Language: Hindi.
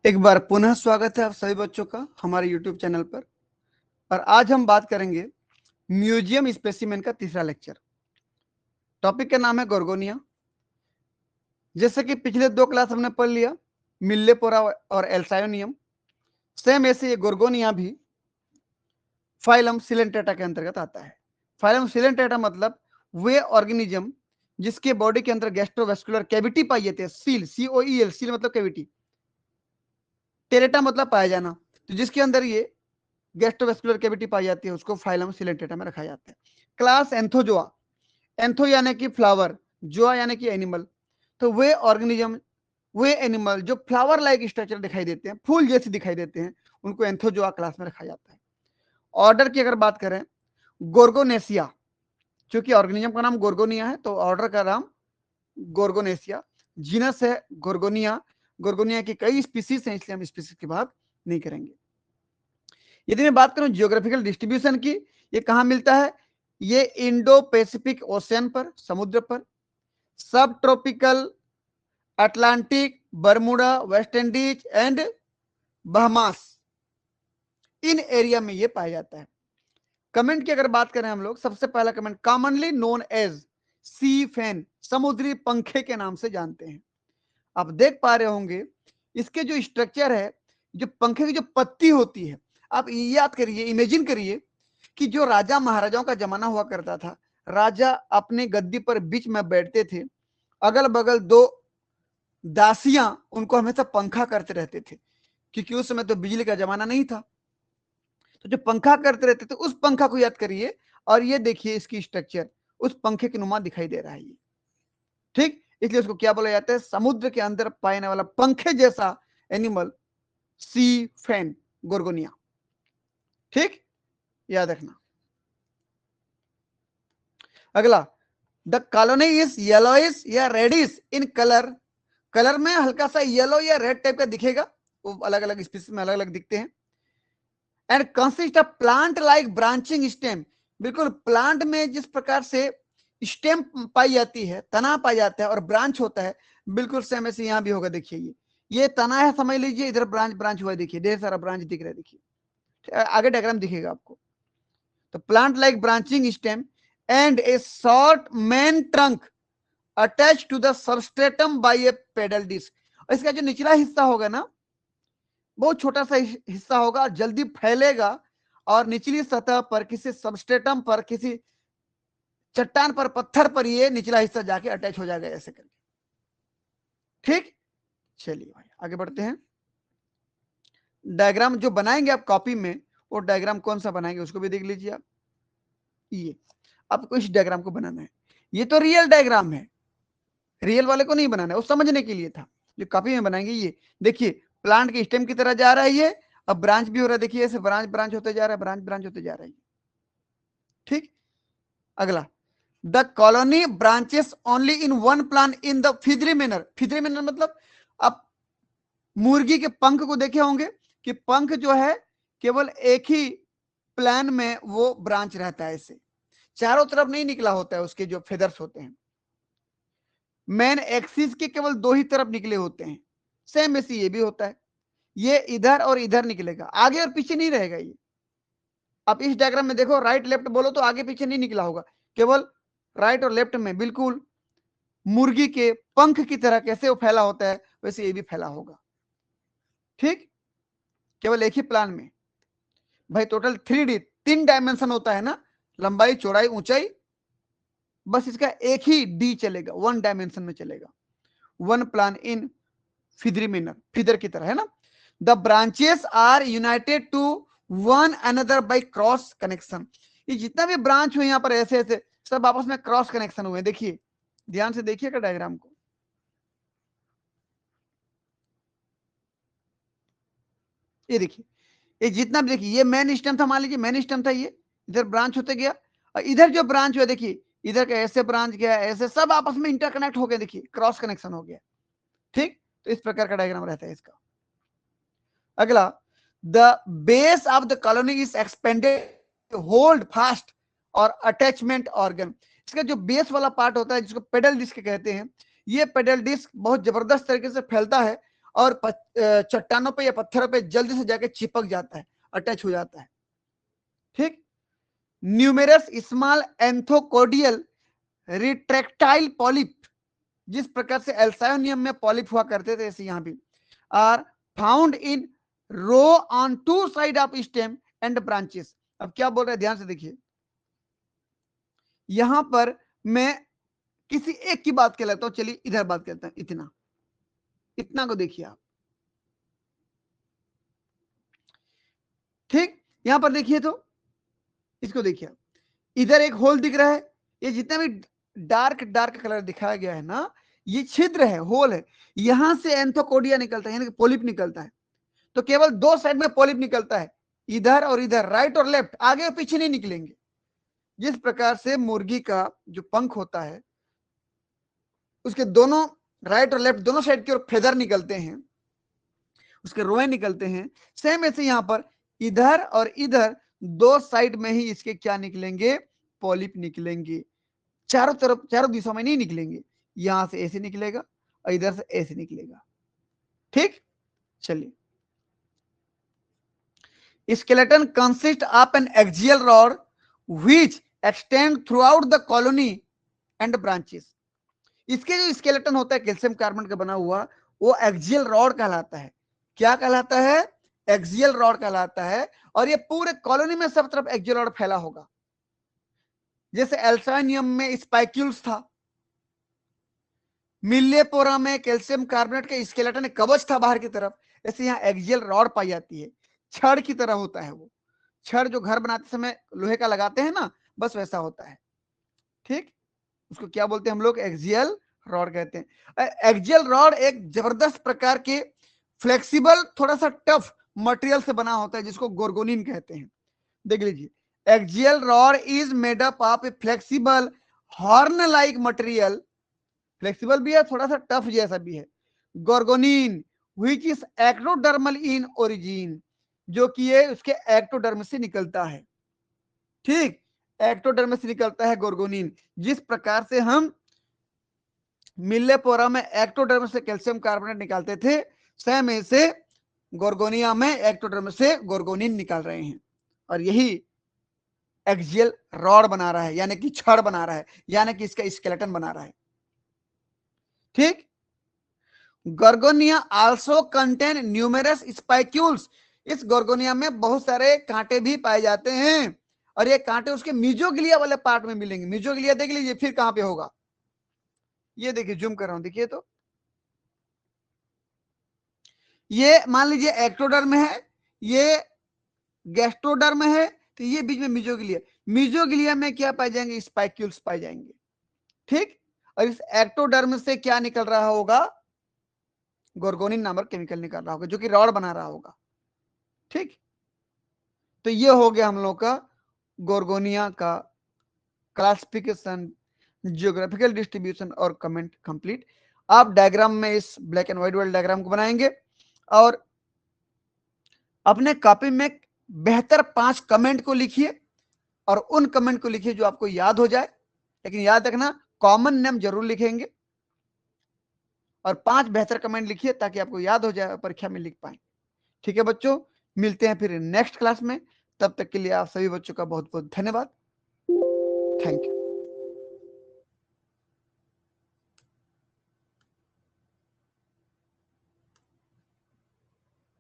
एक बार पुनः स्वागत है आप सभी बच्चों का हमारे YouTube चैनल पर। और आज हम बात करेंगे म्यूजियम स्पेसिमेन का तीसरा लेक्चर। टॉपिक का नाम है गोर्गोनिया। जैसे कि पिछले दो क्लास हमने पढ़ लिया मिल्लेपोरा और एल्सायोनियम, सेम ऐसे ये गोर्गोनिया भी फाइलम सिलेंटेटा के अंतर्गत आता है। फाइलम सिलेंटेटा मतलब वे ऑर्गेनिज्म जिसके बॉडी के अंदर गैस्ट्रोवेस्कुलर कैविटी पाई जाती है। सील, COEL, सील मतलब कैविटी, टेरेटा मतलब पाया जाना, तो जिसके अंदर ये गैस्ट्रोवेस्कुलर कैविटी पाई जाती है उसको फाइलम सिलेंटेटा में रखा जाता है। क्लास एंथोजोआ, एंथो यानी कि फ्लावर, जोआ यानी कि एनिमल, तो वे ऑर्गेनिज्म, वे एनिमल जो फ्लावर लाइक स्ट्रक्चर दिखाई देते हैं, फूल जैसे दिखाई देते हैं, उनको एंथोजोआ क्लास में रखा जाता है। ऑर्डर की अगर बात करें, गोर्गोनेसिया, क्योंकि ऑर्गेनिज्म का नाम गोर्गोनिया है तो ऑर्डर का नाम गोर्गोनेसिया। जीनस है गोर्गोनिया। गोर्गोनिया की कई स्पीसीज हैं इसलिए हम स्पीसीज की बात नहीं करेंगे। यदि मैं बात करूं जियोग्राफिकल डिस्ट्रीब्यूशन की, ये कहां मिलता है? ये इंडो पैसिफिक ओशियन पर, समुद्र पर, सब tropical, Atlantic, Bermuda, West Indies and बहमास, in area में ये पाया जाता है। कमेंट की अगर बात करें हम लोग, सबसे पहला कमेंट, कॉमनली नोन एज सी फैन, समुद्री पंखे के नाम से जानते हैं। आप देख पा रहे होंगे इसके जो स्ट्रक्चर है, जो पंखे की जो पत्ती होती है, आप याद करिए, इमेजिन करिए कि जो राजा महाराजाओं का जमाना हुआ करता था, राजा अपने गद्दी पर बीच में बैठते थे, अगल बगल दो दासियां उनको हमेशा पंखा करते रहते थे, क्योंकि उस समय तो बिजली का जमाना नहीं था। तो जो पंखा करते रहते थे उस पंखा को याद करिए, और ये देखिए इसकी स्ट्रक्चर उस पंखे के नुमा दिखाई दे रहा है ये। ठीक, इसलिए उसको क्या बोला जाता है? समुद्र के अंदर पाने वाला पंखे जैसा एनिमल, सी फैन, गोर्गोनिया। ठीक, याद रखना। अगला, द कॉलोनी इज येलोइश या रेडिश इन कलर, कलर में हल्का सा येलो या रेड टाइप का दिखेगा, वो अलग अलग स्पीसीज में अलग अलग दिखते हैं। And consist of plant like branching stem, बिल्कुल प्लांट में जिस प्रकार से स्टेम पाई जाती है, तना पाया जाता है और ब्रांच होता है, बिल्कुल सेम ऐसे यहां भी होगा। देखिए ये तना है, समझ लीजिए, इधर ब्रांच ब्रांच हुआ, देखिए ढेर सारा ब्रांच दिख रहा है, देखिए आगे डायग्राम दिखेगा आपको। तो plant like branching stem and a short main trunk attach to the substratum by a pedal disc. और इसका जो निचला हिस्सा होगा ना, बहुत छोटा सा हिस्सा होगा, जल्दी फैलेगा और निचली सतह पर किसी सबस्ट्रेटम पर, किसी चट्टान पर, पत्थर पर ये निचला हिस्सा जाके अटैच हो जाएगा ऐसे करके। ठीक, चलिए भाई आगे बढ़ते हैं। डायग्राम जो बनाएंगे आप कॉपी में, वो डायग्राम कौन सा बनाएंगे उसको भी देख लीजिए आप। ये आपको इस डायग्राम को बनाना है, ये तो रियल डायग्राम है, रियल वाले को नहीं बनाना है, वो समझने के लिए था। जो कॉपी में बनाएंगे, ये देखिए प्लांट के स्टेम की तरह जा रहा है ये, अब ब्रांच भी हो रहा है, देखिए ऐसे ब्रांच ब्रांच होते जा रहा है, ब्रांच ब्रांच होते जा रहा है। ठीक, अगला, the colony branches only in one plan in the feathery manner. Feathery manner मतलब आप मुर्गी के पंख को देखे होंगे कि पंख जो है केवल एक ही प्लान में वो ब्रांच रहता है, ऐसे चारों तरफ नहीं निकला होता है, उसके जो फेदर्स होते हैं मेन एक्सिस के केवल दो ही तरफ निकले होते हैं। सेम ऐसे ये भी होता है, ये इधर और इधर निकलेगा, आगे और पीछे नहीं रहेगा ये। आप इस डायग्राम में देखो, राइट लेफ्ट बोलो तो आगे पीछे नहीं निकला होगा, केवल राइट और लेफ्ट में बिल्कुल मुर्गी के पंख की तरह कैसे वो फैला होता है वैसे ये भी फैला होगा। ठीक, केवल एक ही प्लान में। भाई टोटल 3D, 3 डायमेंशन होता है ना, लंबाई चौड़ाई ऊंचाई, बस इसका एक ही डी चलेगा, 1 डायमेंशन में चलेगा, one plan in feathery manner, feather की तरह है ना। The branches are united to one another by cross connection. ये जितना भी ब्रांच हुए यहाँ पर ऐसे ऐसे सब आपस में क्रॉस कनेक्शन हुए। देखिए ध्यान से देखिएगा डायग्राम को, ये देखिए, ये जितना भी, देखिए ये मेन स्टेम था, मान लीजिए मेन स्टेम था, ये इधर ब्रांच होते गया, और इधर जो ब्रांच हुआ देखिए, इधर का ऐसे ब्रांच गया, ऐसे सब आपस में इंटरकनेक्ट हो गया, देखिए क्रॉस कनेक्शन हो गया। ठीक, तो इस प्रकार का डायग्राम रहता है इसका। अगला, the base of the colony is expanded hold fast और अटैचमेंट ऑर्गन। इसका जो बेस वाला पार्ट होता है जिसको पेडल डिस्क कहते हैं, ये पेडल डिस्क बहुत जबरदस्त तरीके से फैलता है और चट्टानों पे या पत्थरों पे जल्दी से जाके चिपक जाता है, अटैच हो जाता है। ठीक। न्यूमेरस स्मॉल एंथोकोडियल रिट्रैक्टाइल पॉलिप, जिस प्रकार से एल्सायोनियम में पॉलिप हुआ करते थे ऐसे यहां भी, are found in row on two side of stem and branches. अब क्या बोल रहे हैं, ध्यान से देखिए, यहां पर मैं किसी एक की बात कर लेता हूं, चलिए इधर बात करते हैं। इतना इतना को देखिए आप। ठीक, यहां पर देखिए तो इसको देखिए आप, इधर एक होल दिख रहा है, ये जितना भी डार्क डार्क कलर दिखाया गया है ना, ये छिद्र है, होल है, यहां से एंथोकोडिया निकलता है, यानी कि पोलिप निकलता है। तो केवल दो साइड में पोलिप निकलता है, इधर और इधर, राइट और लेफ्ट, आगे और पीछे नहीं निकलेंगे। जिस प्रकार से मुर्गी का जो पंख होता है उसके दोनों राइट और लेफ्ट दोनों साइड की ओर फेदर निकलते हैं, उसके रोए निकलते हैं, सेम ऐसे यहां पर इधर और इधर दो साइड में ही इसके क्या निकलेंगे, पॉलिप निकलेंगे। चारों तरफ, चारों दिशाओं में नहीं निकलेंगे, यहां से ऐसे निकलेगा और इधर से ऐसे निकलेगा। ठीक, चलिए, skeleton consists of an axial rod which extend throughout the colony and branches। इसके जो स्केलेटन होता है कैल्शियम कार्बन का बना हुआ, वो एक्सियल रॉड कहलाता है। क्या कहलाता है, एक्सियल रॉड कहलाता है। और ये पूरे कॉलोनी में सब तरफ एक्सियल रॉड फैला होगा। जैसे एल्सानियम में स्पाइक्यूल्स था, मिल्लेपोरा में कैल्शियम कार्बोनेट का स्केलेटन कवच था बाहर की तरफ, ऐसे यहाँ एक्सियल रॉड पाई जाती है। छड़ की तरह होता है वो, छड़ जो घर बनाते समय लोहे का लगाते हैं ना, बस वैसा होता है। ठीक, उसको क्या बोलते हैं हम लोग, एक्सियल रॉड कहते हैं। एक्सियल रॉड एक जबरदस्त प्रकार के फ्लेक्सिबल, थोड़ा सा टफ मटेरियल से बना होता है, जिसको गोर्गोनिन कहते हैं। देख लीजिए, axial rod is made up of a flexible horn like material, flexible भी है, थोड़ा सा टफ जैसा भी है, gorgonin which is ectodermal in origin, जो कि ये उसके एक्टोडर्म से निकलता है। ठीक, एक्टोडर्म से निकलता है गोर्गोनिन। जिस प्रकार से हम मिल्लेपोरा में एक्टोडर्म से कैल्शियम कार्बोनेट निकालते थे, सेम ऐसे गोर्गोनिया में एक्टोडर्म से गोर्गोनिन निकाल रहे हैं, और यही एक्सियल रॉड बना रहा है, यानी कि छड़ बना रहा है, यानी कि इसका स्केलेटन बना रहा है। ठीक, गोर्गोनिया आल्सो कंटेन न्यूमेरस स्पाइक्यूल्स, इस गोर्गोनिया में बहुत सारे कांटे भी पाए जाते हैं, और ये कांटे उसके मीजोग्लिया वाले पार्ट में मिलेंगे। मीजोग्लिया देख लीजिए फिर कहां पे होगा, ये देखिए जूम कर रहा हूं, देखिए तो ये मान लीजिए एक्टोडर्म है, ये गैस्ट्रोडर्म है, तो ये बीच में मीजोग्लिया, मीजोग्लिया में क्या पाए जाएंगे, स्पाइक्यूल्स पाए जाएंगे। ठीक, और इस एक्टोडर्म से क्या निकल रहा होगा, गोर्गोनिन नामक केमिकल निकल रहा होगा, जो कि रॉड बना रहा होगा। ठीक, तो ये हो गया हम लोग का गोर्गोनिया का क्लासिफिकेशन, जियोग्राफिकल डिस्ट्रीब्यूशन और कमेंट कंप्लीट। आप डायग्राम में इस ब्लैक एंड व्हाइट वाले डायग्राम को बनाएंगे, और अपने कॉपी में बेहतर 5 कमेंट को लिखिए, और उन कमेंट को लिखिए जो आपको याद हो जाए, लेकिन याद रखना कॉमन नेम जरूर लिखेंगे, और 5 बेहतर कमेंट लिखिए ताकि आपको याद हो जाए, परीक्षा में लिख पाए। ठीक है बच्चों, मिलते हैं फिर नेक्स्ट क्लास में, तब तक के लिए आप सभी बच्चों का बहुत बहुत धन्यवाद। Thank you.